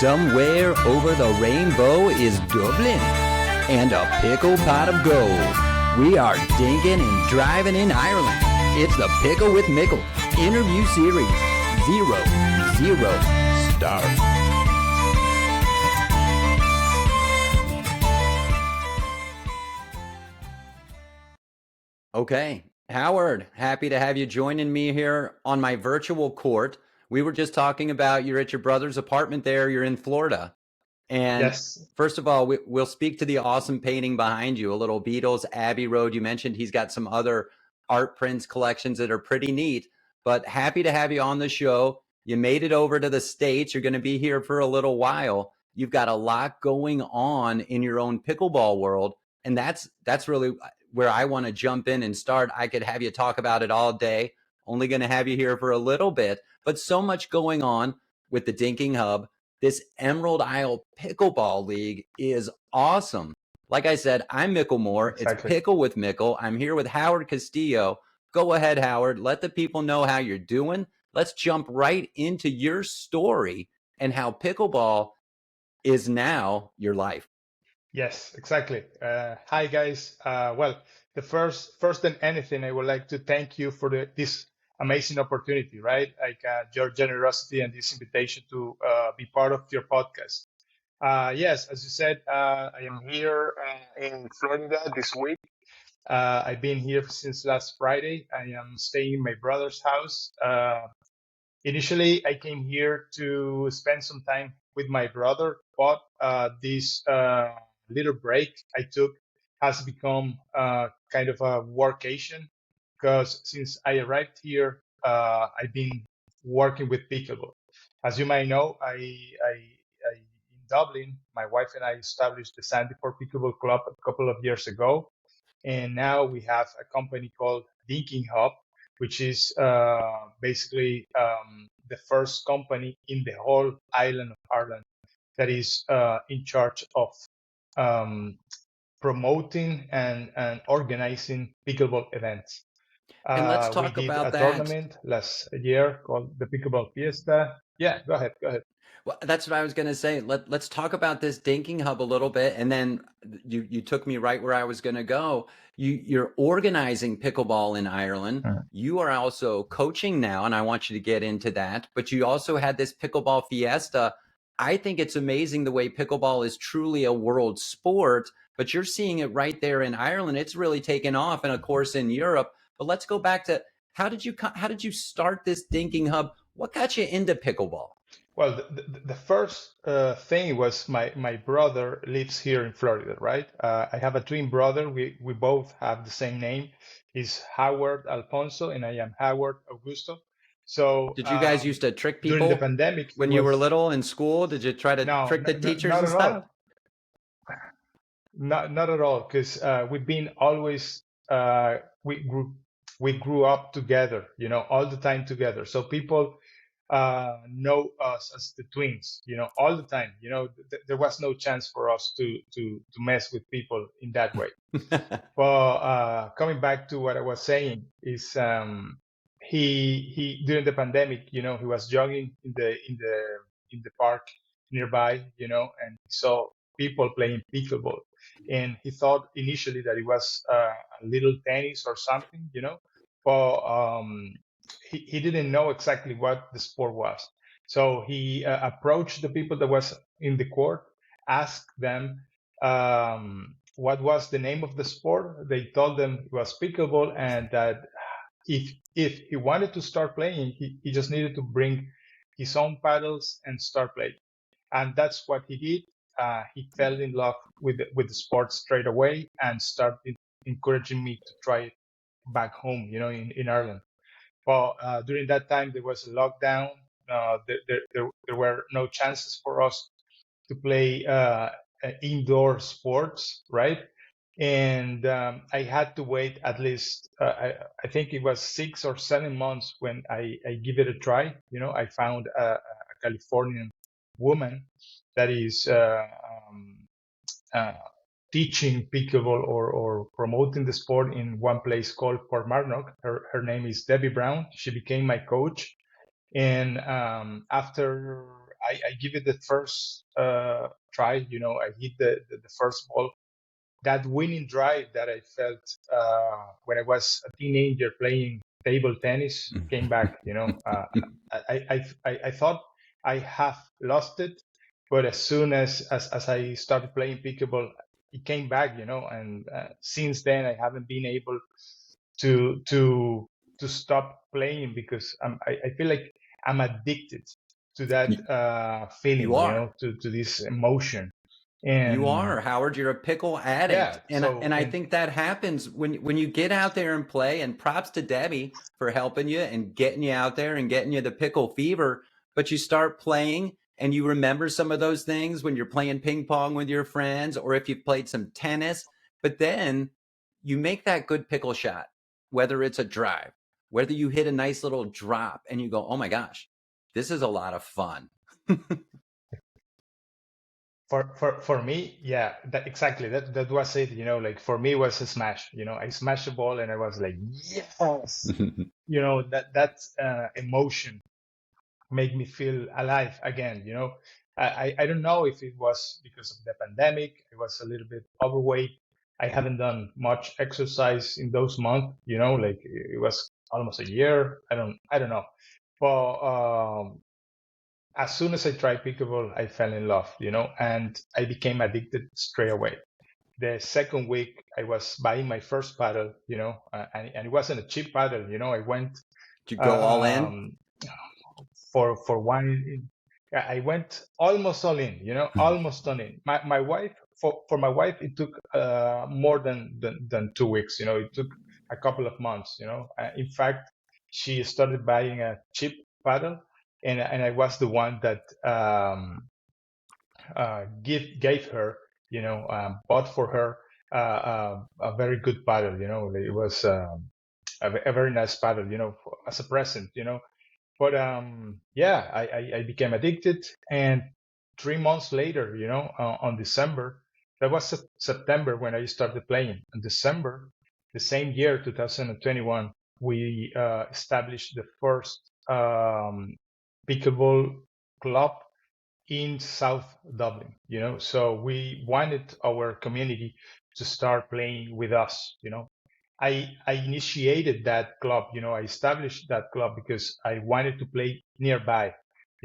Somewhere over the rainbow is Dublin and a pickle pot of gold. We are dinking and driving in Ireland. It's the Pickle with Mickle interview series 00 start. Okay, Howard, happy to have you joining me here on my virtual court. We were just talking about you're at your brother's apartment there. You're in Florida. And Yes. first of all, we'll speak to the awesome painting behind you, a little Beatles, Abbey Road. You mentioned he's got some other art prints collections that are pretty neat, but happy to have you on the show. You made it over to the States. You're going to be here for a little while. You've got a lot going on in your own pickleball world. And that's really where I want to jump in and start. I could have you talk about it all day. Only going to have you here for a little bit, but so much going on with the Dinking Hub. This Emerald Isle Pickleball League is awesome. Like I said, I'm Mickle Moore. Exactly. It's Pickle with Mickle. I'm here with Howard Castillo. Go ahead, Howard. Let the people know how you're doing. Let's jump right into your story and how pickleball is now your life. Yes, exactly. Hi, guys. Well, the first than anything, I would like to thank you for this amazing opportunity, right? Like your generosity and this invitation to be part of your podcast. Yes, as you said, I am here in Florida this week. I've been here since last Friday. I am staying in my brother's house. Initially, I came here to spend some time with my brother, but this little break I took has become kind of a workation because since I arrived here, I've been working with Pickleball. As you might know, I in Dublin, my wife and I established the Sandy for Pickleball Club a couple of years ago, and now we have a company called Dinking Hub, which is basically the first company in the whole island of Ireland that is in charge of promoting and organizing pickleball events. And let's We talk did about a that. tournament last year called the Pickleball Fiesta. Yeah, go ahead. Well, that's what I was going to say. Let's talk about this Dinking Hub a little bit, and then you took me right where I was going to go. You're organizing pickleball in Ireland. You are also coaching now, and I want you to get into that. But you also had this pickleball fiesta. I think it's amazing the way pickleball is truly a world sport, but you're seeing it right there in Ireland. It's really taken off, and of course in Europe. But let's go back to how did you start this Dinking Hub? What got you into pickleball? Well, the first thing was my brother lives here in Florida, right? I have a twin brother. We both have the same name. He's Howard Alfonso, and I am Howard Augusto. So Did you guys used to trick during the people pandemic, when you were little in school? Did you try to trick the teachers not and at stuff? all. Not at all, because we've been always we grew up together, all the time together. So people know us as the twins, all the time. There was no chance for us to mess with people in that way. But coming back to what I was saying is he during the pandemic, he was jogging in the park nearby, and he saw people playing pickleball, and he thought initially that it was a little tennis or something, but he didn't know exactly what the sport was. So he approached the people that was in the court, asked them what was the name of the sport. They told them it was pickleball, and that if he wanted to start playing, he just needed to bring his own paddles and start playing. And that's what he did. He fell in love with the sport straight away and started encouraging me to try it back home, in Ireland. Well, during that time, there was a lockdown. There were no chances for us to play indoor sports, right? And I had to wait at least, I think it was 6 or 7 months when I give it a try. I found a Californian woman that is teaching pickleball or promoting the sport in one place called Port Marnock. Her name is Debbie Brown. She became my coach. And after I give it the first try. I hit the first ball. That winning drive that I felt when I was a teenager playing table tennis came back. I thought I have lost it, but as soon as I started playing pickleball, it came back. And since then I haven't been able to to to stop playing because I feel like I'm addicted to that You feeling, are. to this emotion. You And are, Howard. You're a pickle addict, yeah, and I think that happens when you get out there and play. And props to Debbie for helping you and getting you out there and getting you the pickle fever. But you start playing, and you remember some of those things when you're playing ping pong with your friends, or if you've played some tennis. But then you make that good pickle shot, whether it's a drive, whether you hit a nice little drop, and you go, "Oh my gosh, this is a lot of fun." for me, yeah, that exactly that was it. Like for me, it was a smash. I smashed the ball and I was like, yes. That emotion made me feel alive again. I don't know if it was because of the pandemic. I was a little bit overweight. I haven't done much exercise in those months. Like it was almost a year. I don't know. But as soon as I tried pickleball, I fell in love. And I became addicted straight away. The second week, I was buying my first paddle. And it wasn't a cheap paddle. I went Did you go all in? um, for one. I went almost all in, almost all in. My wife, for my wife, it took more than 2 weeks. It took a couple of months. In fact, she started buying a cheap paddle, and I was the one that gave her, bought for her a very good paddle. It was a very nice paddle, as a present. But yeah, I became addicted, and 3 months later, on December, that was September when I started playing. In December, the same year, 2021, we established the first pickleball club in South Dublin. So we wanted our community to start playing with us. I initiated that club. I established that club because I wanted to play nearby.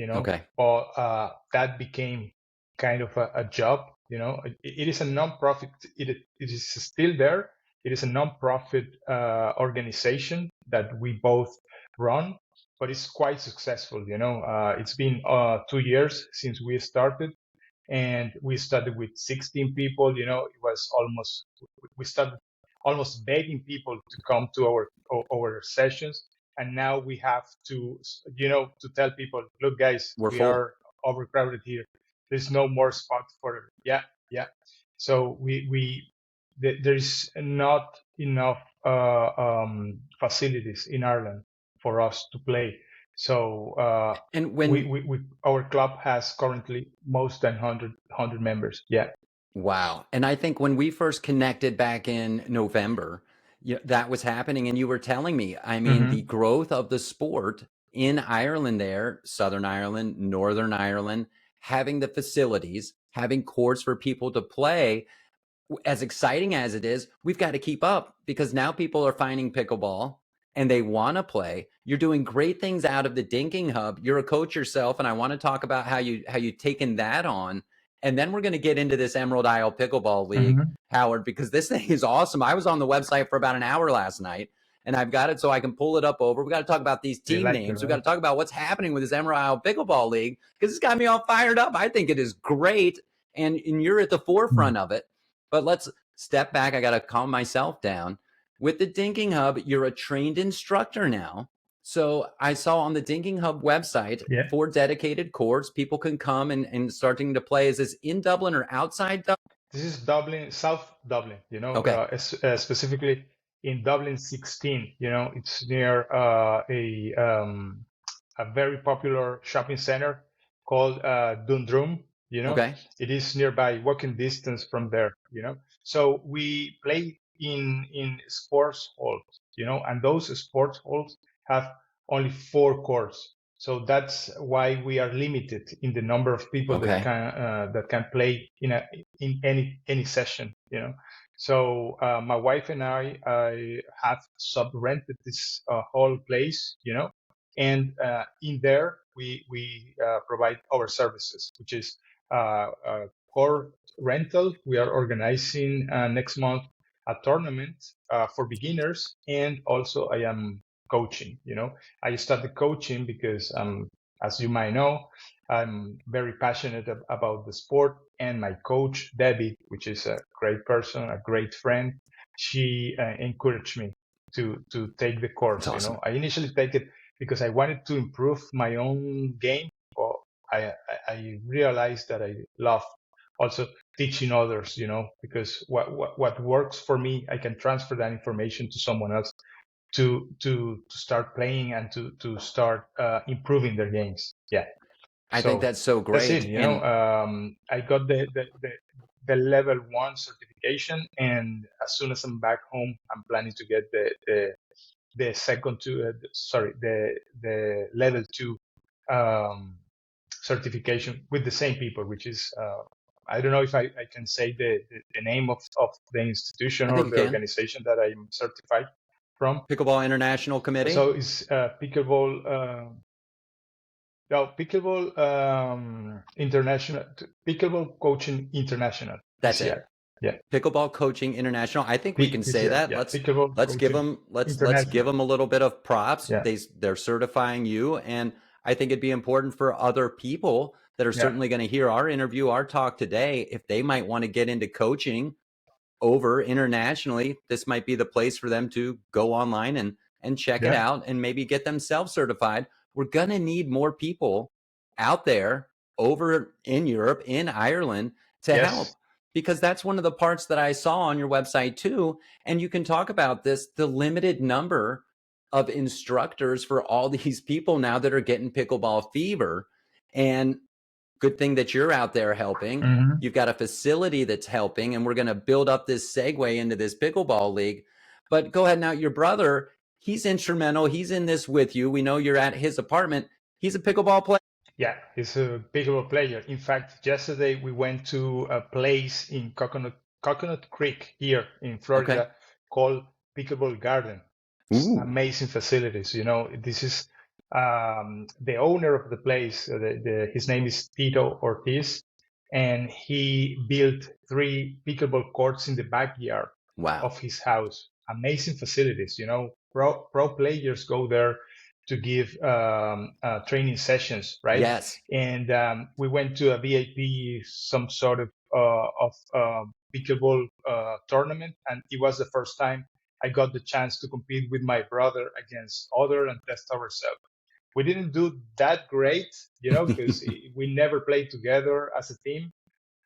Okay. But that became kind of a job. It is a non-profit. It is still there. It is a non-profit organization that we both run, but it's quite successful. It's been 2 years since we started, and we started with 16 people. It was almost, we started almost begging people to come to our sessions, and now we have to tell people, look guys, We're we full. are overcrowded here. There's no more spot for, yeah. So there's not enough facilities in Ireland for us to play. So And when, our club has currently most than 100 members. Yeah. wow. And I think when we first connected back in November, that was happening. And you were telling me, I mean, the Hmm. growth of the sport in Ireland there, Southern Ireland, Northern Ireland, having the facilities, having courts for people to play, as exciting as it is, we've got to keep up because now people are finding pickleball and they want to play. You're doing great things out of the Dinking Hub. You're a coach yourself, and I want to talk about how you taken that on. And then we're going to get into this Emerald Isle Pickleball League, Hmm. Howard, because this thing is awesome. I was on the website for about an hour last night, and I've got it so I can pull it up over. We got to talk about these You team like it, names. We got right? to talk about what's happening with this Emerald Isle Pickleball League because it's got me all fired up. I think it is great, and you're at the Mm. forefront of it. But let's step back. I got to calm myself down. With the Dinking Hub, you're a trained instructor now. So I saw on the Dinking Hub website Yeah. 4 dedicated courts. People can come and starting to play. Is this in Dublin or outside Dublin? This is Dublin, South Dublin, Okay. specifically in Dublin 16. It's near a very popular shopping center called Dundrum. Okay. It is nearby, walking distance from there. So we play in sports halls. And those sports halls have only 4 courts. So that's why we are limited in the number of people Okay. that can play in any session. So my wife and I have sub rented this whole place. And in there we provide our services, which is core rental. We are organizing next month a tournament for beginners, and also I am coaching. I started coaching because, as you might know, I'm very passionate about the sport, and my coach, Debbie, which is a great person, a great friend, she encouraged me to take the That's course. awesome. I initially take it because I wanted to improve my own game, but I realized that I love also teaching others. Because what works for me, I can transfer that information to someone else to start playing and to start improving their games. Yeah. I think So that's so that's it. great. And I got the level 1 certification, and as soon as I'm back home, I'm planning to get the second two. Sorry, the level 2 um, certification with the same people, which is I don't know if I can say the name of the institution I or think you the can. organization that I'm certified from. Pickleball International Committee. So it's Pickleball. No, Pickleball International, Pickleball Coaching International, That's PCI. it. Yeah, Pickleball Coaching International. I think we can say PCI. that. Yeah, Let's Pickleball let's give Coaching them let's give International. them a little bit of props. Yeah, They're certifying you, and I think it'd be important for other people that are yeah, certainly going to hear our interview, our talk today, if they might want to get into coaching over internationally. This might be the place for them to go online and check it yeah. out and maybe get themselves certified. We're going to need more people out there over in Europe, in Ireland, to Yes. help, because that's one of the parts that I saw on your website too. And you can talk about this, the limited number of instructors for all these people now that are getting pickleball fever. And good thing that you're out there helping. Hmm. You've got a facility that's helping, and we're going to build up this segue into this pickleball league. But go ahead now. Your brother, he's instrumental. He's in this with you. We know you're at his apartment. He's a pickleball player. Yeah, he's a Pickleball player. In fact, yesterday we went to a place in Coconut Creek here in Okay. Florida called Pickleball Garden. Ooh, Amazing facilities. This is the owner of the place. His name is Tito Ortiz, and he built 3 pickleball courts in the backyard wow. of his house. Amazing facilities. Pro players go there to give training sessions, right? Yes. And we went to a VIP, some sort of pickleball tournament, and it was the first time I got the chance to compete with my brother against other and test ourselves. We didn't do that great, because we never played together as a team,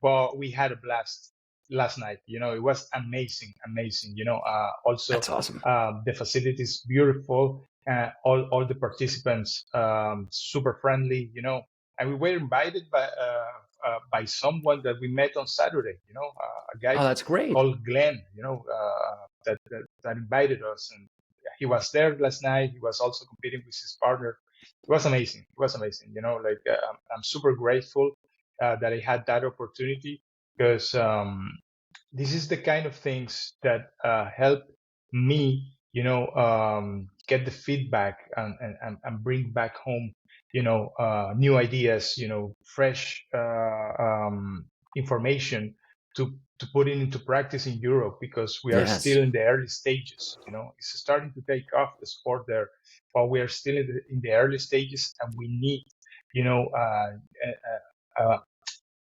but we had a blast last night. It was amazing, amazing. Also, That's awesome. the facility is beautiful. All the participants super friendly. And we were invited by someone that we met on Saturday. A guy Oh, that's great. called Glenn. That invited us, and he was there last night. He was also competing with his partner. It was amazing. It was amazing. I'm super grateful that I had that opportunity, because this is the kind of things that help me, get the feedback and bring back home, new ideas, fresh information to put it into practice in Europe, because we are Yes. still in the early stages. It's starting to take off the sport there, but we are still in the early stages, and we need,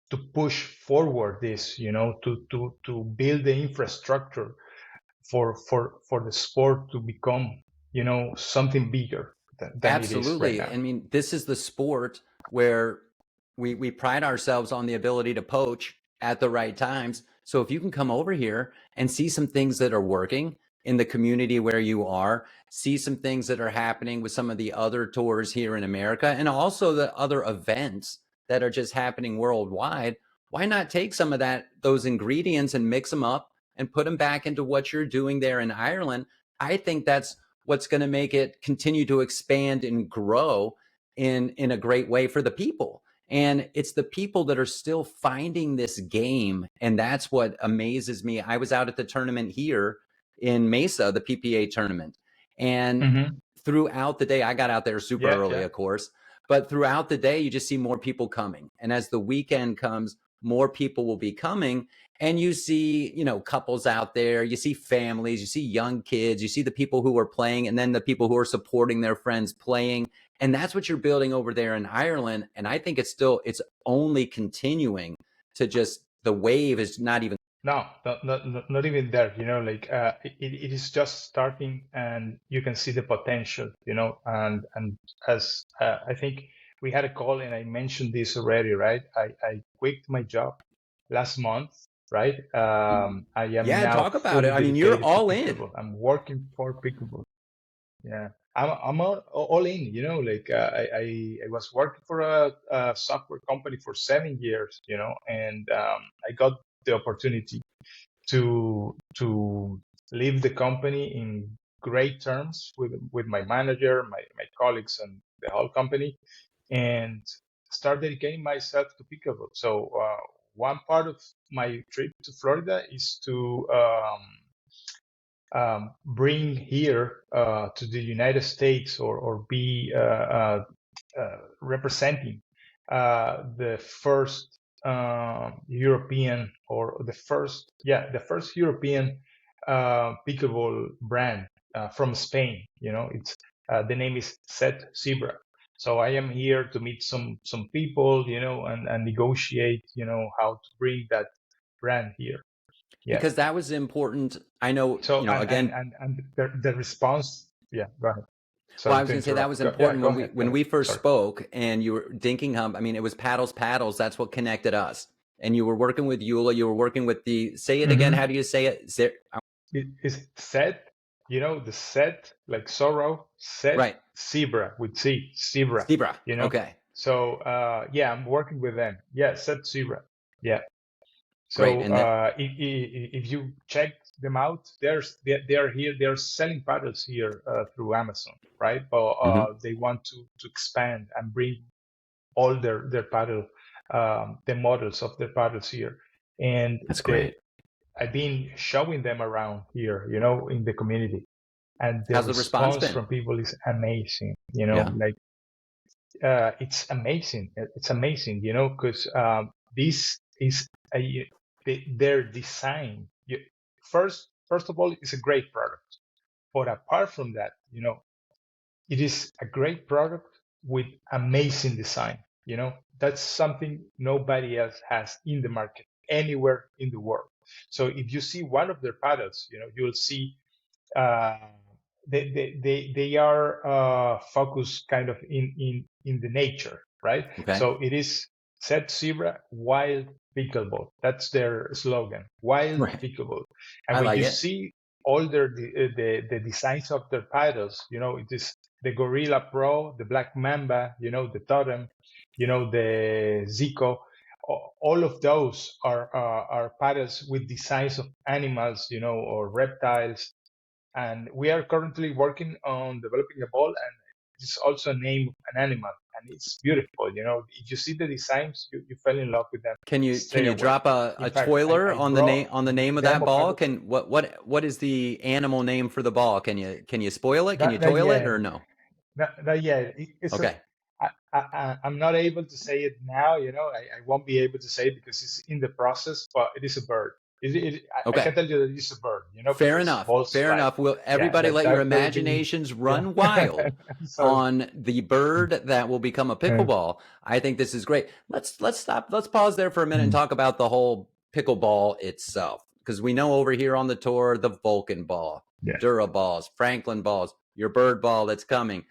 to push forward this, to build the infrastructure for the sport to become, something bigger than it is right Absolutely. now. I mean, this is the sport where we pride ourselves on the ability to poach at the right times. So if you can come over here and see some things that are working in the community where you are, see some things that are happening with some of the other tours here in America, and also the other events that are just happening worldwide, why not take some of those ingredients and mix them up and put them back into what you're doing there in Ireland? I think that's what's going to make it continue to expand and grow. in a great way for the people. And it's the people that are still finding this game. And that's what amazes me. I was out at the tournament here in Mesa, the PPA tournament. And Hmm. throughout the day, I got out there super Yeah, early, yeah. of course, but throughout the day, you just see more people coming. And as the weekend comes, more people will be coming. And you see, couples out there, you see families, you see young kids, you see the people who are playing, and then the people who are supporting their friends playing. And that's what you're building over there in Ireland. And I think it's only continuing to just, the wave is not even. No, not even there, like it is just starting, and you can see the potential, and as I think we had a call and I mentioned this already, right? I quit my job last month, right? I am Yeah, now talk about it. fully I mean, you're dedicated to all in. Pickleball. I'm working for Pickleball. Yeah, I'm all in, like I was working for a software company for 7 years, and I got the opportunity to leave the company in great terms with my manager, my colleagues, and the whole company, and start dedicating myself to Pickleball. So one part of my trip to Florida is to bring here to the United States, or be representing the first European, or the first European pickleball brand from Spain. It's the name is Set Zebra. So I am here to meet some people, and negotiate, how to bring that brand here. Yeah. Because that was important. I know, So again, and the response. Yeah. Go ahead. well, I Sorry was to going to say that interrupt. was Yeah. important Go when ahead. Go when ahead. we first Sorry. spoke and you were Dinking Hub. I mean, it was paddles. That's what connected us. And you were working with Eula. You were working with say it again. How Mm-hmm. do you say it? It is set, the set, like sorrow, set Right. zebra with C, zebra, Zebra. you know. Okay. So yeah, I'm working with them. Yeah, set zebra. Yeah. Great. So And that, if you check them out, they are here. They are selling paddles here through Amazon, right? But mhm. they want to expand and bring all their paddle, the models of their paddles here, and That's the great. I've been showing them around here, in the community, and the How's the response response been? from people is amazing. Yeah. Like it's amazing. It's amazing, because this is their design. First of all, it's a great product, but apart from that, it is a great product with amazing design. That's something nobody else has in the market anywhere in the world. So if you see one of their paddles, you'll see uh, they are focused kind of in the nature, right? Okay. So it is Set Zebra Wild Pickleball. That's their slogan, Wild Right. Pickleball. And I when like you it. see all the designs of their paddles, it is the Gorilla Pro, the Black Mamba, the Totem, the Zico. All of those are paddles with designs of animals, or reptiles, and we are currently working on developing a ball, and it's also a name of an animal, and it's beautiful. If you see the designs, you fell in love with them Can straight you away. drop a, In a fact, spoiler I on brought the name of that demo ball? paddles. What is the animal name for the ball? Can you spoil it? Can you Not toil it yet. or no? Not yet. It's a. Okay. I'm not able to say it now. I won't be able to say it because it's in the process. But it is a bird. I Okay. can tell you that it's a bird. Fair Because enough. balls Fair fly. enough. Will Yeah, everybody let your that will be. imaginations Yeah. run wild Sorry. on the bird that will become a Uh, pickleball? I think this is great. Let's stop. Let's pause there for a minute and mm, talk about the whole pickleball itself, because we know over here on the tour the Vulcan ball, yeah. Dura balls, Franklin balls, your bird ball that's coming.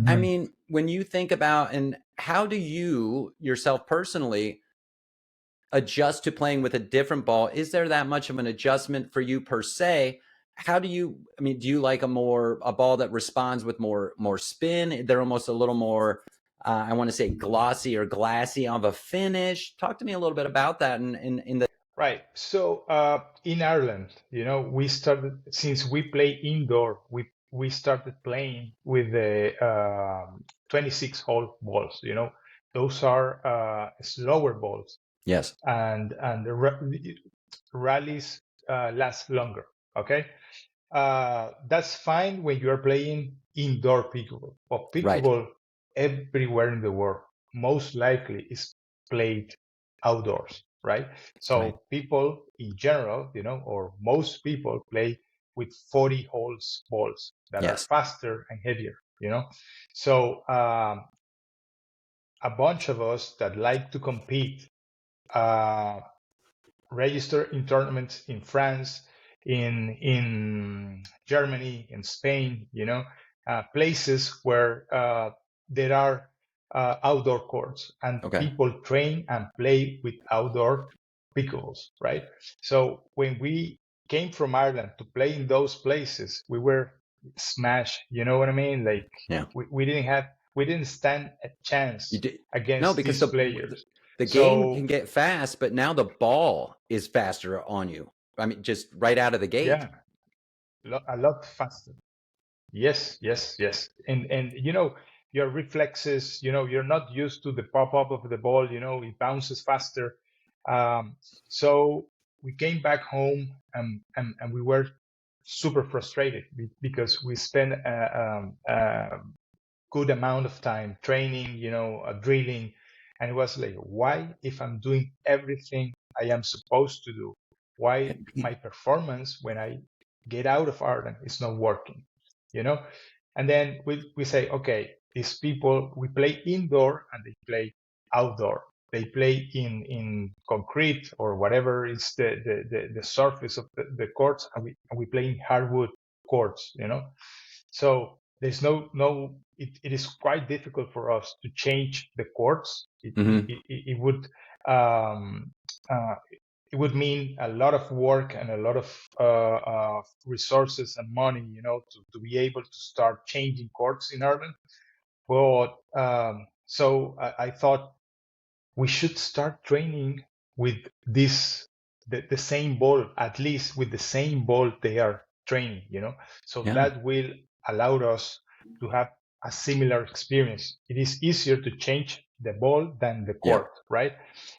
I Hmm. mean, when you think about, and how do you yourself personally adjust to playing with a different ball? Is there that much of an adjustment for you per se? How do you, I mean, do you like a ball that responds with more spin? They're almost a little more, I want to say glossy or glassy of a finish. Talk to me a little bit about that. And in the, Right. So in Ireland, we started, since we play indoor. We started playing with the 26 hole balls. Those are slower balls, Yes. and the rallies last longer. Okay, that's fine when you are playing indoor pickleball. But Right. pickleball everywhere in the world most likely is played outdoors, right? So Right. people in general, or most people play with 40 holes balls that are Yes. faster and heavier. So a bunch of us that like to compete uh, register in tournaments in France, in Germany, in Spain, places where there are outdoor courts and Okay. people train and play with outdoor pickles, right? So when we came from Ireland to play in those places, we were smashed. You know what I mean? Like Yeah. we didn't stand a You chance did. No, against because these players. the game So can get fast, but now the ball is faster on you. I mean, just right out of the gate. yeah, a lot faster. Yes, yes, yes. And your reflexes, you're not used to the pop-up of the ball, it bounces faster. Um, so we came back home and we were super frustrated because we spent a good amount of time training, drilling, and it was like, why, if I'm doing everything I am supposed to do, why my performance when I get out of Ireland is not working, you know? And then we say, okay, these people, we play indoor and they play outdoor. They play in concrete or whatever is the surface of the courts, and we play in hardwood courts. So there's it is quite difficult for us to change the courts. Mm-hmm. It would um, uh, it would mean a lot of work and a lot of resources and money, to be able to start changing courts in Ireland. But so I thought we should start training with the same ball, at least with the same ball they are training. So Yeah. that will allow us to have a similar experience. It is easier to change the ball than the Yeah. court, right?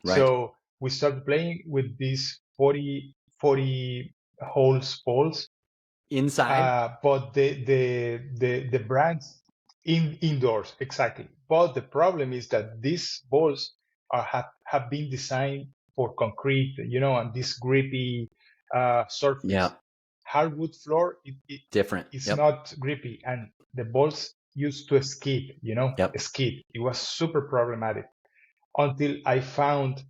Right. So we started playing with these 40 holes balls, Inside. but the brands indoors, exactly. But the problem is that these balls have been designed for concrete, and this grippy Yeah. surface. Hardwood floor, Different. it's Yep. not grippy, and the balls used to skid, Yep. skid. It was super problematic until I found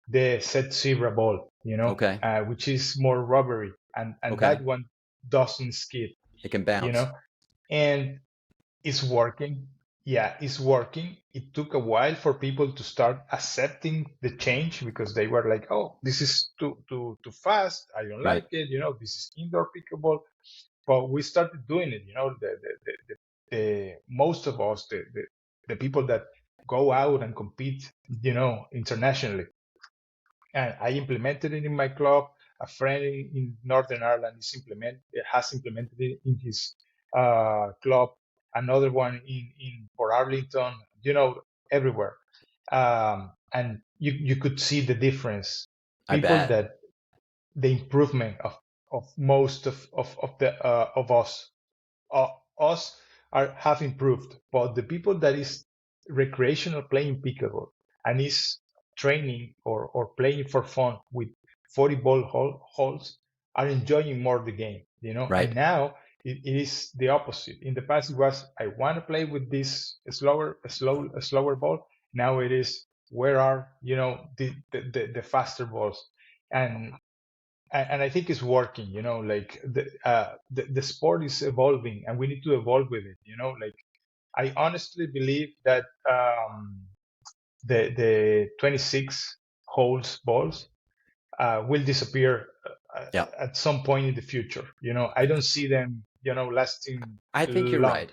the set zebra ball, Okay. which is more rubbery, and Okay. that one doesn't skid, It can you bounce. know, and it's working. Yeah, it's working. It took a while for people to start accepting the change because they were like, "Oh, this is too fast. I don't Right. like it. This is indoor pickleball." But we started doing it. The most of us, the people that go out and compete, internationally, and I implemented it in my club. A friend in Northern Ireland has implemented it in his club. Another one in Port Arlington, everywhere. And you could see the difference. I People bet. that the improvement of most of us uh, us have improved, but the people that is recreational playing pickleball and is training or playing for fun with 40 ball holes are enjoying more the game, And Right. now it is the opposite. In the past, it was I want to play with this slower ball. Now it is where are the faster balls, and and I think it's working, like the sport is evolving and we need to evolve with it, like I honestly believe that the 26 holes balls will disappear Yeah. at some point in the future. I don't see them, lasting I think you're long right.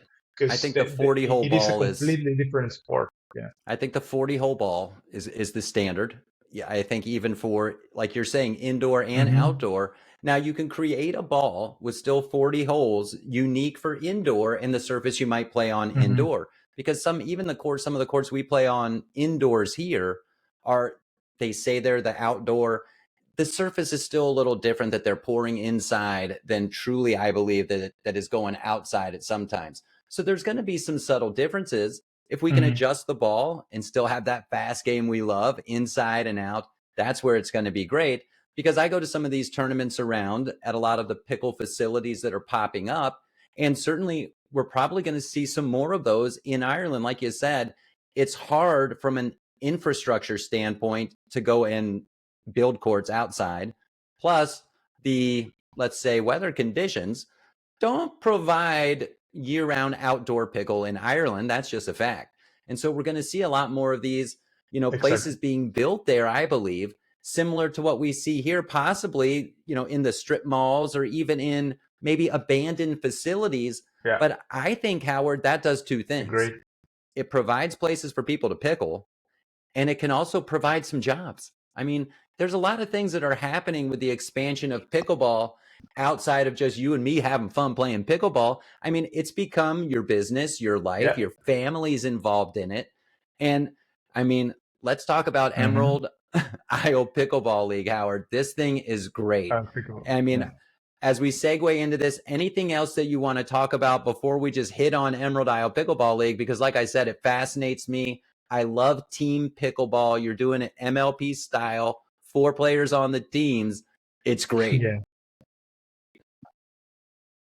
I because think the 40 hole it is a ball is completely different sport. Yeah. I think the 40 hole ball is the standard. Yeah, I think even for like you're saying indoor and Hmm. outdoor. Now you can create a ball with still 40 holes unique for indoor and the surface you might play on Hmm. indoor. because some of the courts we play on indoors here are, they say they're the outdoor. The surface is still a little different that they're pouring inside than truly, I believe, that is going outside at sometimes. So there's going to be some subtle differences. If we can Hmm. adjust the ball and still have that fast game we love inside and out, that's where it's going to be great. Because I go to some of these tournaments around at a lot of the pickle facilities that are popping up, and certainly we're probably going to see some more of those in Ireland. Like you said, it's hard from an infrastructure standpoint to go and build courts outside. Plus, the, let's say, weather conditions don't provide year round outdoor pickle in Ireland. That's just a fact. And so we're going to see a lot more of these, Exactly. places being built there, I believe, similar to what we see here, possibly, in the strip malls or even in maybe abandoned facilities. Yeah. But I think, Howard, that does two things. Agreed. It provides places for people to pickle, and it can also provide some jobs. I mean, there's a lot of things that are happening with the expansion of pickleball outside of just you and me having fun playing pickleball. I mean, it's become your business, your life, Yeah. your family's involved in it. And I mean, let's talk about Hmm. Emerald Isle Pickleball League, Howard. This thing is great. Pickle. I mean, Yeah. as we segue into this, anything else that you want to talk about before we just hit on Emerald Isle Pickleball League? Because, like I said, it fascinates me. I love team pickleball. You're doing it MLP style, 4 players on the teams. It's great. Yeah.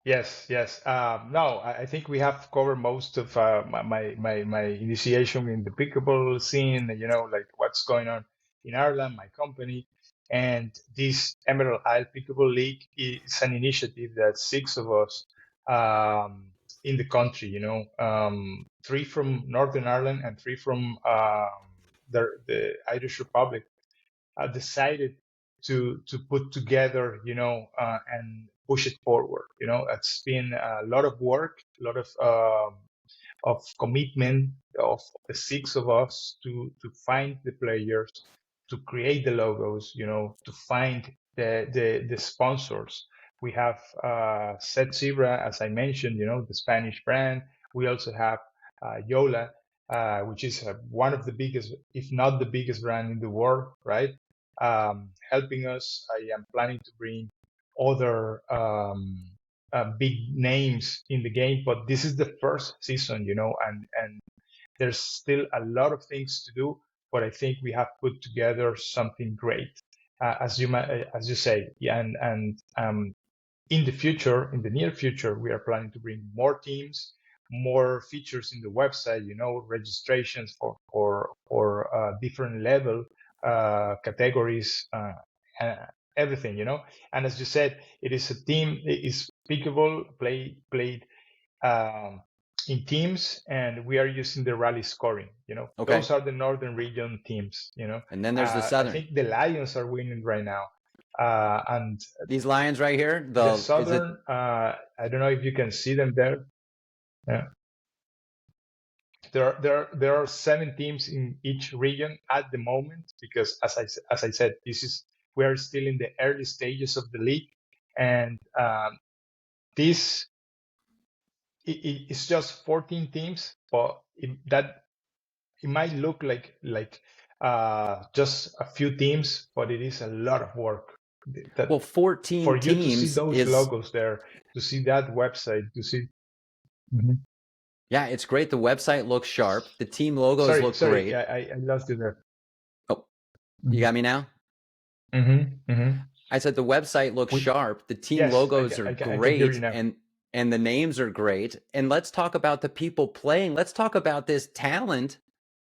Yes, yes. No, I think we have covered most of my initiation in the pickleball scene, like what's going on in Ireland, my company. And this Emerald Isle Pickleball League is an initiative that 6 of us in the country, 3 from Northern Ireland and 3 from the Irish Republic, decided to put together, and push it forward. It's been a lot of work, a lot of commitment of the 6 of us to find the players, to create the logos, to find the sponsors. We have Set Zebra, as I mentioned, the Spanish brand. We also have Yola, which is one of the biggest, if not the biggest brand in the world, right? Helping us. I am planning to bring other big names in the game, but this is the first season, and there's still a lot of things to do. But I think we have put together something great, as you say, yeah, and in the future, in the near future, we are planning to bring more teams, more features in the website, registrations for different level categories, uh, everything, And as you said, it is a team. It is Pickleball played um, in teams, and we are using the rally scoring. Okay. Those are the northern region teams. And then there's the I Southern. think the Lions are winning right now, and These Lions right here, the is it? southern. I don't know if you can see them there. Yeah. There are 7 teams in each region at the moment, because as I said, we are still in the early stages of the league, and this it's just 14 teams, but it might look like just a few teams, but it is a lot of work. Well, That for 14 you to see teams those is, logos there, to see that website, to see. Mhm. yeah, it's great. The website looks sharp. The team logos Sorry, look sorry, great. I lost you there. Oh, you got me now? Mm-hmm, mm-hmm. I said the website looks We sharp. The team Yes, logos are I can hear you great, now. and the names are great. And let's talk about the people playing. Let's talk about this talent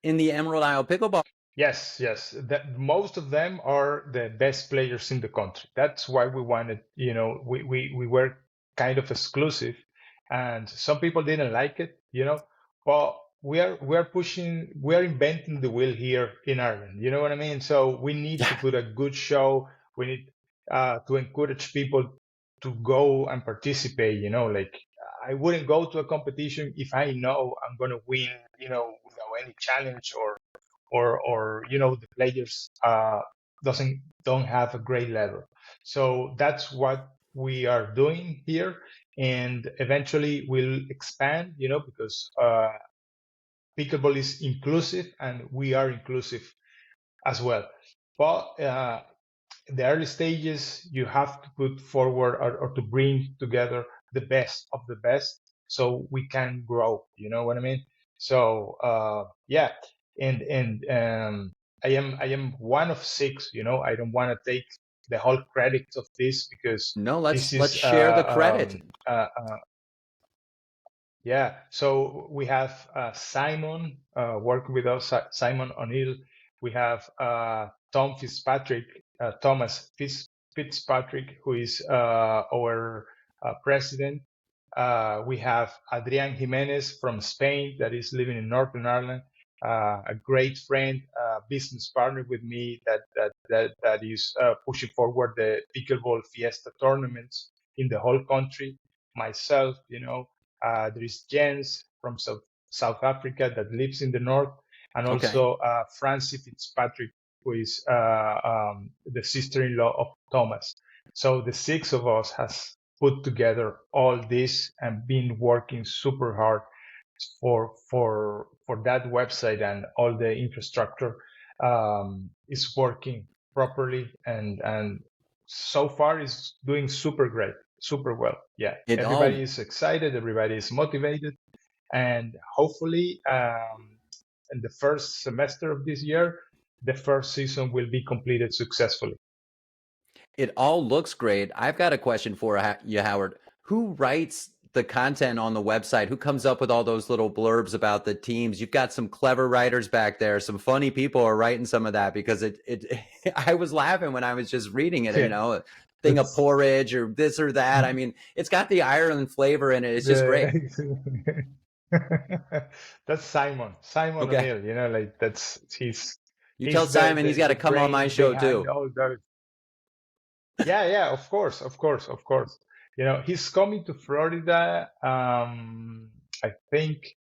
in the Emerald Isle Pickleball. Yes, yes. That most of them are the best players in the country. That's why we wanted, we were kind of exclusive, and some people didn't like it, but we are inventing the wheel here in Ireland. You know what I mean? So we need to Yeah, put a good show. We need to encourage people to go and participate. Like I wouldn't go to a competition if I know I'm gonna win, without any challenge, or the players don't have a great level. So that's what we are doing here, and eventually we'll expand, because pickleball is inclusive, and we are inclusive as well. But in the early stages, you have to put forward or to bring together the best of the best so we can grow. You know what I mean? So yeah, and I am one of six. You know, I don't want to take the whole credit of this because No, this let's is share the credit. yeah, so we have Simon working with us, Simon O'Neill. We have Tom Fitzpatrick, Thomas Fitzpatrick, who is our president. We have Adrian Jimenez from Spain that is living in Northern Ireland, a great friend, business partner with me that is pushing forward the pickleball fiesta tournaments in the whole country. Myself, there is Jens from South Africa that lives in the north, and Okay. also Francie Fitzpatrick, who is the sister-in-law of Thomas. So the six of us has put together all this and been working super hard for that website, and all the infrastructure is working properly, and so far is doing super great, super well. Yeah, It everybody all is excited, everybody is motivated, and hopefully in the first semester of this year, the first season will be completed successfully. It all looks great. I've got a question for you, Howard. Who writes the content on the website? Who comes up with all those little blurbs about the teams? You've got some clever writers back there. Some funny people are writing some of that because it I was laughing when I was just reading it, Yeah, a thing of that's porridge or this or that. I mean, it's got the Ireland flavor in it. It's just great. the that's Simon Okay. O'Neill. Like that's You tell he's the, Simon he's the got the to come on my brain show behind too. all those. Yeah, of course, of course, of course. He's coming to Florida. I think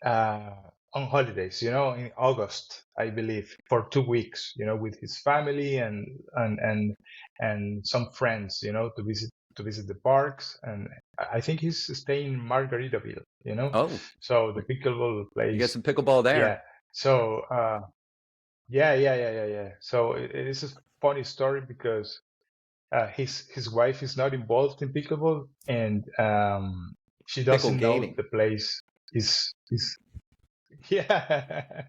uh, on holidays. In August, I believe, for 2 weeks. With his family and some friends. To visit the parks, and I think he's staying in Margaritaville. Oh, So the pickleball you get place. some pickleball Yeah. there. So yeah. So it is a funny story because his wife is not involved in pickleball, and she Pickle doesn't know gating. the place is yeah.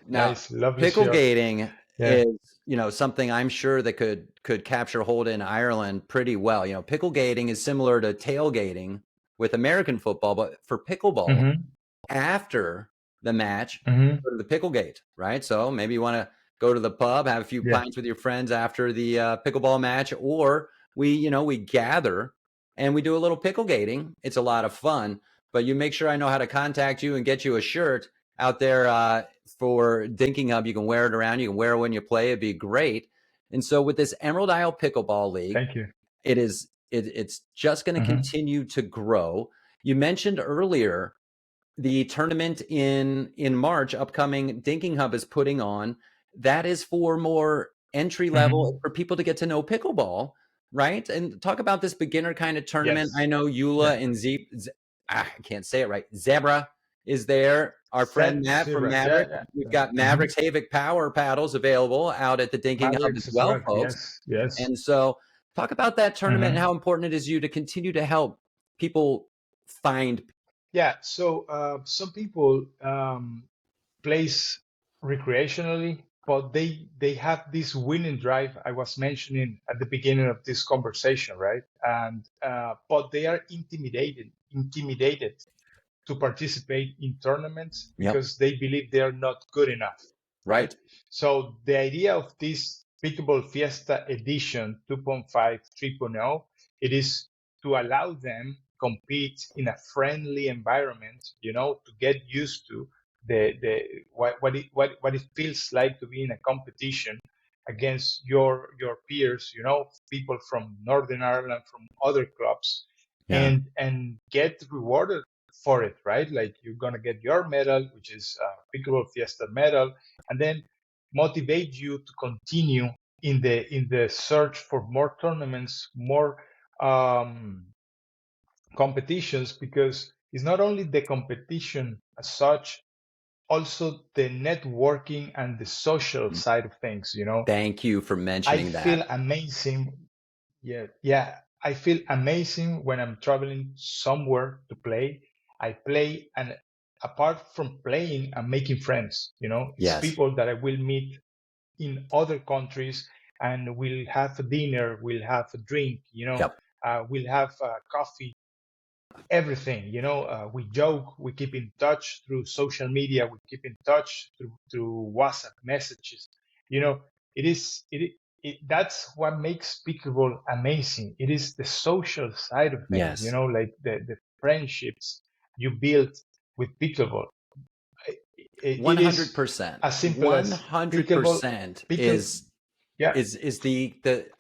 Now, Nice, lovely pickle short. gating Yeah. is, something I'm sure that could capture hold in Ireland pretty well. Pickle gating is similar to tailgating with American football, but for pickleball, Mm-hmm. after the match, Mm-hmm. go to the pickle gate, right? So maybe you want to go to the pub, have a few Yeah. pints with your friends after the pickleball match, or we gather and we do a little pickle gating. It's a lot of fun, but you make sure I know how to contact you and get you a shirt out there for Dinking Hub. You can wear it around. You can wear it when you play. It'd be great. And so with this Emerald Isle Pickleball League, Thank you. it's just going to Mm-hmm. continue to grow. You mentioned earlier the tournament in March, upcoming Dinking Hub is putting on. That is for more entry level, Mm-hmm. for people to get to know pickleball, right? And talk about this beginner kind of tournament. Yes. I know Yeah. Eula and I can't say it right. Zebra is there. Our friend Matt from Zebra. Yeah. Maverick. Yeah. We've Yeah. got Mm-hmm. Mavericks Havik Power paddles available out at the Dinking Hub as Mavericks as well, well. folks. Yes. Yes. And so talk about that tournament and Mm-hmm. how important it is you to continue to help people find. Yeah. So some people plays recreationally, but they have this winning drive I was mentioning at the beginning of this conversation, right? And but they are intimidated to participate in tournaments Yep. because they believe they are not good enough, right? Right. So the idea of this Pickleball Fiesta edition 2.5 3.0, it is to allow them compete in a friendly environment, to get used to the what it feels like to be in a competition against your peers, people from Northern Ireland, from other clubs, Yeah. and get rewarded for it, right? Like you're gonna get your medal, which is a Pickleball Fiesta medal, and then motivate you to continue in the search for more tournaments, more um, competitions, because it's not only the competition as such also the networking and the social side of things. Thank you for I mentioning feel that. amazing. Yeah. I feel amazing when I'm traveling somewhere to play. I play, and apart from playing, I'm making friends. It's Yes. people that I will meet in other countries, and we'll have a dinner, we'll have a drink, Yep. we'll have coffee, everything. We joke, we keep in touch through social media, we keep in touch through WhatsApp messages. you know it is that's what makes pickleball amazing. It is the social side of things, Yes. like the friendships you build with pickleball. It is 100%. as simple as pickleball. 100% pickle Yeah. is the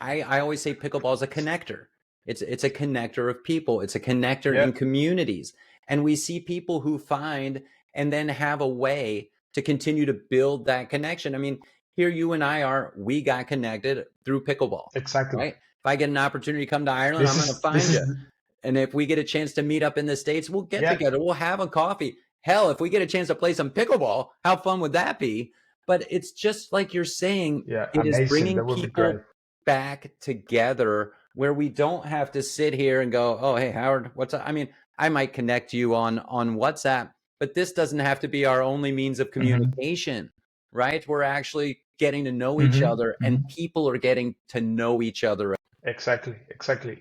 I always say pickleball is a connector. It's a connector of people. It's a connector Yeah. in communities. And we see people who find and then have a way to continue to build that connection. I mean, here you and I are, we got connected through pickleball, Exactly. right? If I get an opportunity to come to Ireland, This I'm going to is this find you. is And if we get a chance to meet up in the States, we'll get Yeah. together. We'll have a coffee. Hell, if we get a chance to play some pickleball, how fun would that be? But it's just like you're saying, Yeah, it is amazing. bringing That would be great. people back together where we don't have to sit here and go, oh, hey, Howard, what's up? I mean, I might connect you on WhatsApp, but this doesn't have to be our only means of Hmm. communication, right? We're actually getting to know each Hmm. other and Hmm. people are getting to know each other. Exactly.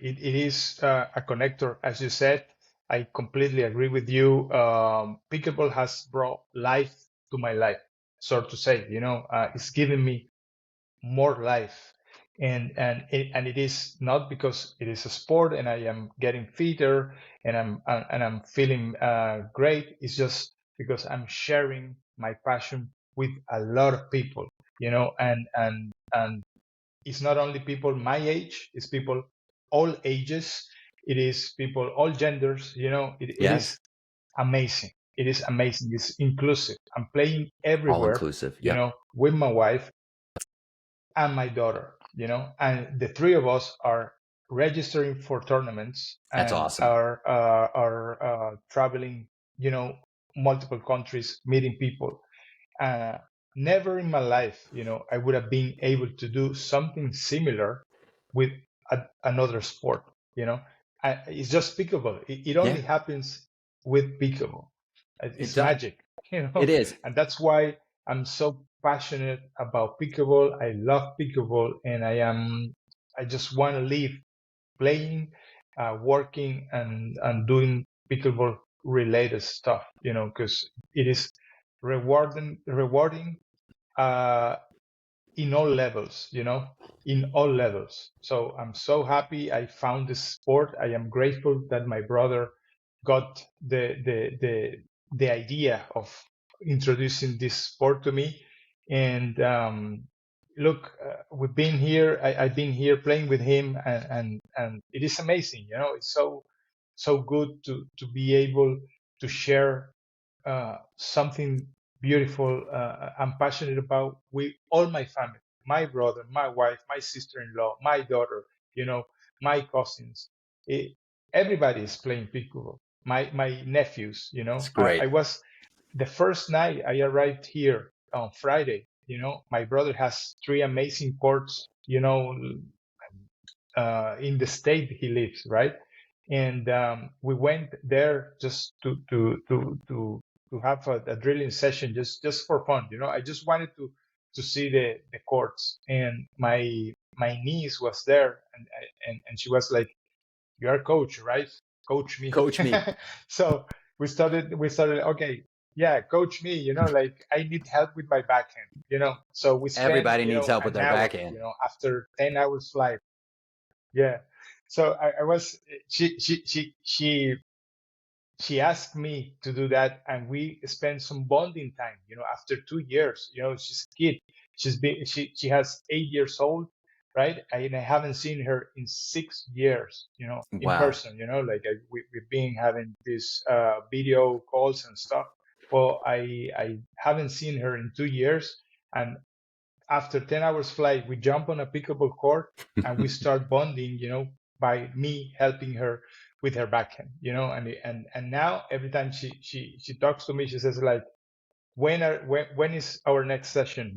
It is a connector, as you said. I completely agree with you. Pickleball has brought life to my life, so to say. It's given me more life, and it is not because it is a sport and I am getting fitter and I'm feeling great. It's just because I'm sharing my passion with a lot of people. And it's not only people my age, it's people all ages, it is people all genders. It is Yes, amazing. It is amazing. It's inclusive. I'm playing all everywhere, inclusive. Yep. with my wife and my daughter, and the three of us are registering for tournaments That's and awesome. are traveling, multiple countries, meeting people. uh, Never in my life, I would have been able to do something similar with another sport. It's just pickleball. It only Yeah, happens with pickleball. it It's does. magic, It is. and that's why I'm so passionate about pickleball. I love pickleball, and I just want to live playing, working, and doing pickleball related stuff. Because it is rewarding uh, in all levels. In all levels. So I'm so happy I found this sport. I am grateful that my brother got the idea of introducing this sport to me. And look, we've been here. I've been here playing with him, and it is amazing. It's so good to be able to share something beautiful. I'm passionate about with all my family, my brother, my wife, my sister-in-law, my daughter, you know, my cousins. It, everybody is playing pickleball. My nephews, It's I great. was the first night I arrived here on Friday. My brother has three amazing courts, in the state he lives, right? And we went there just to have a drilling session, just for fun. I just wanted to see the courts, and my niece was there, and she was like, "You are coach, right? Coach me." Coach me. So we started. Okay, yeah, coach me. Like I need help with my backhand. So we spent Everybody needs help with an their hour. backhand. After 10 hours flight. Yeah. So I was she asked me to do that, and we spent some bonding time. After 2 years, she's a kid. She has 8 years old, right? And I haven't seen her in 6 years, in Wow. person. Like we've been having these video calls and stuff. Well, I haven't seen her in 2 years, and after 10 hours flight, we jump on a pickleball court and we start bonding, by me helping her with her backhand, and now every time she talks to me, she says like, when is our next session?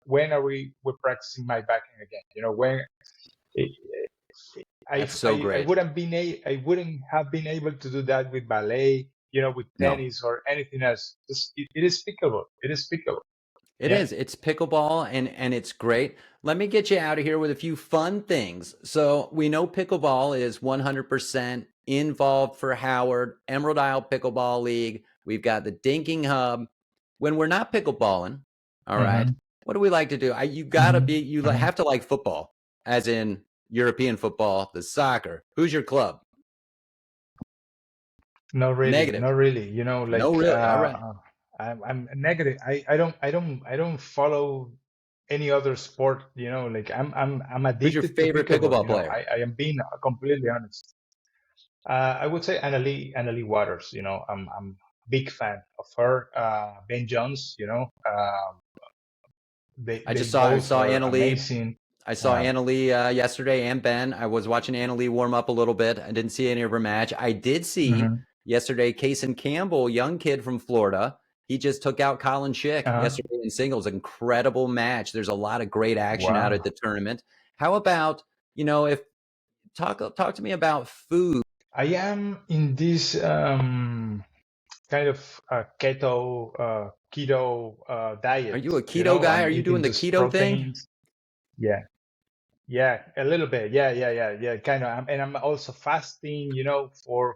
When are we're practicing my backhand again? When That's so I great. wouldn't I wouldn't have been able to do that with ballet, with No. tennis or anything else. It is pickable. It is pickable. It Yeah. is. It's pickleball and it's great. Let me get you out of here with a few fun things. So we know pickleball is 100% involved for Howard, Emerald Isle Pickleball League. We've got the Dinking Hub. When we're not pickleballing, all right, Mm-hmm. what do we like to do? You gotta Mm-hmm. be, you Mm-hmm. have to like football, as in European football, the soccer. Who's your club? Not really, Negative. not really. No, Like really. All right. I'm negative. I don't follow any other sport. Like I'm Who's your addicted to favorite pickleball. pickleball player? I am being completely honest. I would say Annalie Waters. I'm a big fan of her. Ben Jones. I They just saw both saw are Anna Lee. amazing. I saw Uh, Anna Lee yesterday and Ben. I was watching Anna Lee warm up a little bit. I didn't see any of her match. I did see mhm. yesterday Kason Campbell, young kid from Florida. He just took out Colin Schick Uh-huh. yesterday in singles. Incredible match. There's a lot of great action out at Wow. the tournament. How about, if talk to me about food. I am in this kind of keto Are diet. you a keto guy? Are I'm you doing eating the just keto thing? proteins. Yeah, yeah, a little bit. Yeah. Kind of. And I'm also fasting. For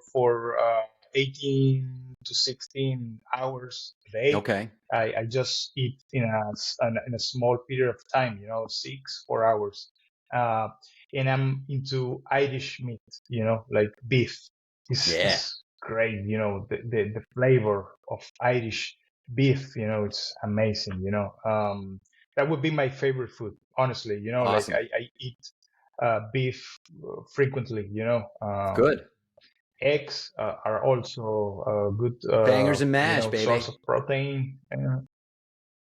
18 to 16 hours a day. Okay. I just eat in a small period of time. 4 hours. Uh, and I'm into Irish meat. Like beef. Yeah. Is great. The flavor of Irish beef. It's amazing. That would be my favorite food, honestly. Like Awesome. I eat beef frequently. Good. Eggs are also a good Bangers and mash, source baby. of protein.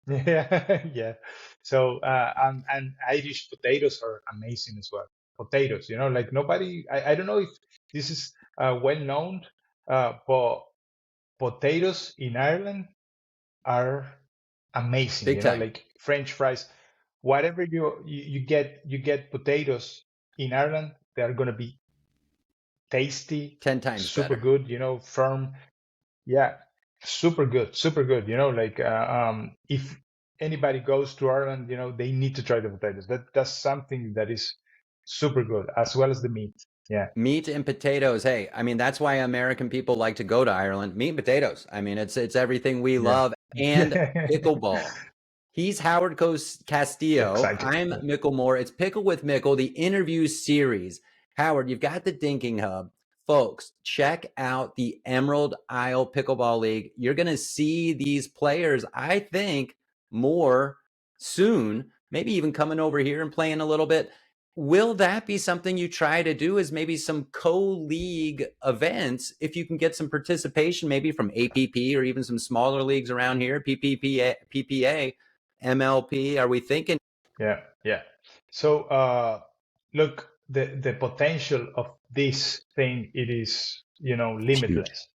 Yeah, yeah. So and Irish potatoes are amazing as well. Potatoes, like nobody. I don't know if this is well known, but potatoes in Ireland are amazing. Big time. Like French fries, whatever you get potatoes in Ireland, they are gonna be tasty, 10 times super better. good. Firm. Yeah, super good. Like if anybody goes to Ireland, they need to try the potatoes. That's something that is super good, as well as the meat. Yeah, Meat and potatoes. Hey, I mean that's why American people like to go to Ireland. Meat and potatoes. I mean it's everything we yeah, love. And pickleball. He's Howard Castillo. exactly. I'm Mickle Moore. It's Pickle with Mickle, the interview series. Howard, you've got the Dinking Hub. Folks, check out the Emerald Isle Pickleball League. You're going to see these players, I think, more soon, maybe even coming over here and playing a little bit. Will that be something you try to do as maybe some co-league events if you can get some participation maybe from APP or even some smaller leagues around here, PPA, MLP? Are we thinking? Yeah. So look, the potential of this thing, it is It's huge. limitless.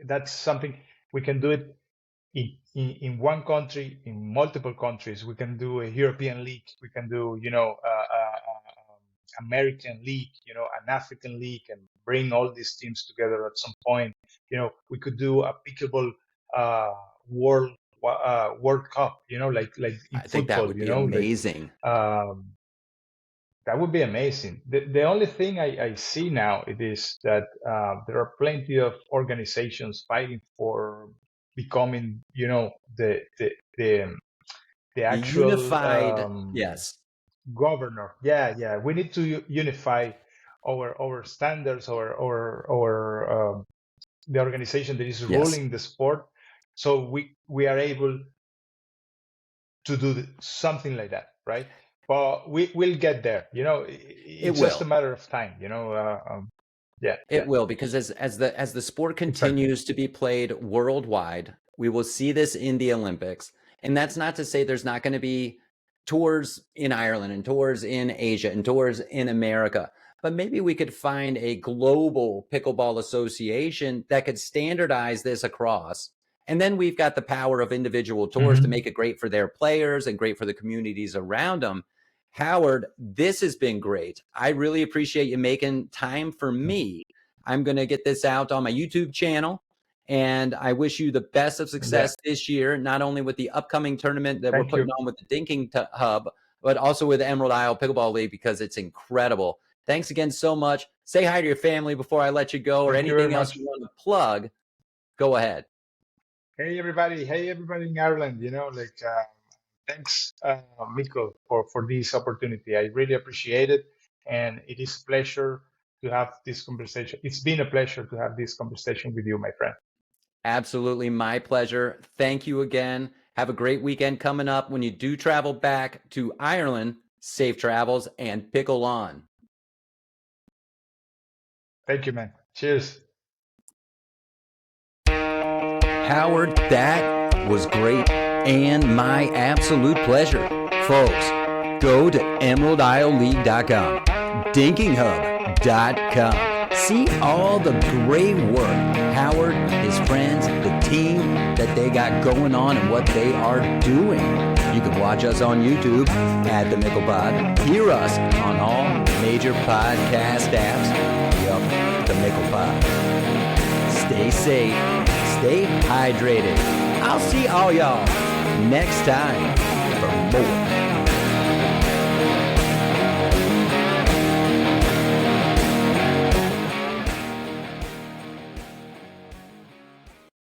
That's something we can do it in one country, in multiple countries. We can do a European league. We can do, American league, an African league, and bring all these teams together at some point. We could do a pickleball uh, world World Cup. Like in I think that football. would be Like amazing. um, that would be amazing. The only thing I see now it is that there are plenty of organizations fighting for becoming, the The actual unified, yes, governor. Yeah. We need to unify our standards, the organization that is yes, ruling the sport, so we are able to do something like that, right? But we will get there. it It's just a will. matter of time. Yeah, It will, because as the sport exactly. continues to be played worldwide, we will see this in the Olympics. And that's not to say there's not going to be tours in Ireland and tours in Asia and tours in America. But maybe we could find a global pickleball association that could standardize this across. And then we've got the power of individual tours to make it great for their players and great for the communities around them. Howard, this has been great. I really appreciate you making time for me. I'm going to get this out on my YouTube channel, and I wish you the best of success this year, not only with the upcoming tournament that we're putting on with the Dinking Hub, but also with the Emerald Isle Pickleball League, because it's incredible. Thanks again so much. Say hi to your family before I let you go, or anything else you want to plug. Go ahead. Hey, everybody. Hey, everybody in Ireland. Thanks, Mickle, for this opportunity. I really appreciate it. And it is a pleasure to have this conversation. It's been a pleasure to have this conversation with you, my friend. Absolutely. My pleasure. Thank you again. Have a great weekend coming up. When you do travel back to Ireland, safe travels and pickle on. Thank you, man. Cheers. Howard, that was great and my absolute pleasure. Folks, go to emeraldisleleague.com, dinkinghub.com. See all the great work Howard, his friends, the team that they got going on and what they are doing. You can watch us on YouTube at the Mickle Pod. Hear us on all major podcast apps. Yup, the Mickle Pod. Stay safe. Stay hydrated. I'll see all y'all next time for more